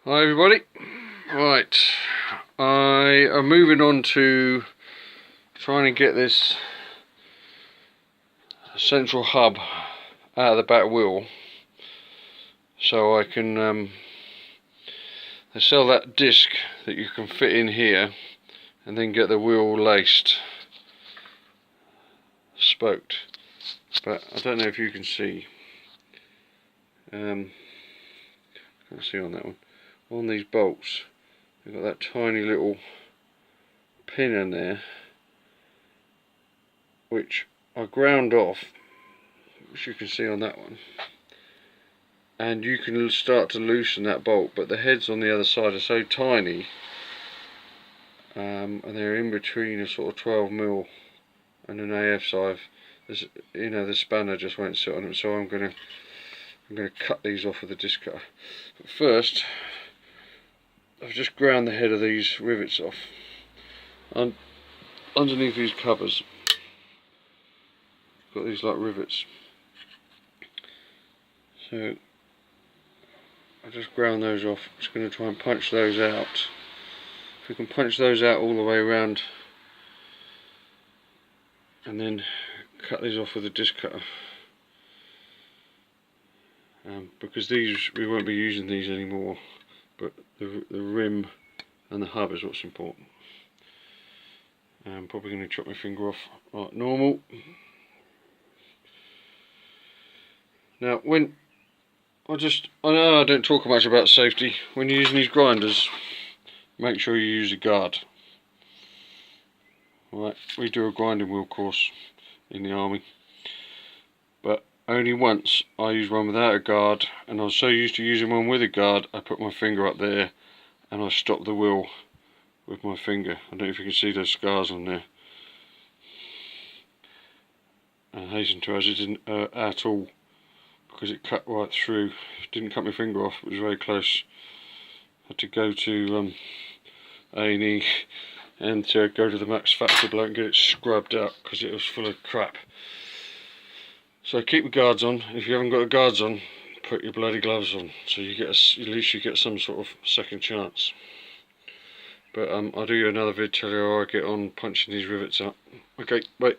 Hi everybody. Right, I am moving on to trying to get this central hub out of the back wheel so I can sell that disc that you can fit in here and then get the wheel laced, spoked. But I don't know if you can see, can't see on that one. On these bolts, we've got that tiny little pin in there, which I ground off, which you can see on that one. And you can start to loosen that bolt, but the heads on the other side are so tiny, and they're in between a sort of 12mm and an AF. So the spanner just won't sit on them. So I'm going to cut these off with a disc cutter. But first, I've just ground the head of these rivets off. And underneath these covers, got these like rivets. So I just ground those off. I'm just going to try and punch those out. If we can punch those out all the way around, and then cut these off with a disc cutter. Because these, we won't be using these anymore, but the rim and the hub is what's important. I'm probably going to chop my finger off like normal. Now, I know I don't talk much about safety. When you're using these grinders, make sure you use a guard. Right, we do a grinding wheel course in the army, but only once I used one without a guard, and I was so used to using one with a guard, I put my finger up there and I stopped the wheel with my finger. I don't know if you can see those scars on there. And hasten to add, it didn't hurt at all, because it cut right through. It didn't cut my finger off, it was very close. Had to go to A&E and to go to the Max Factor bloke and get it scrubbed out because it was full of crap. So keep the guards on. If you haven't got the guards on, put your bloody gloves on, so you get at least you get some sort of second chance. But I'll do you another vid, tell you how I get on punching these rivets out. Okay, bye.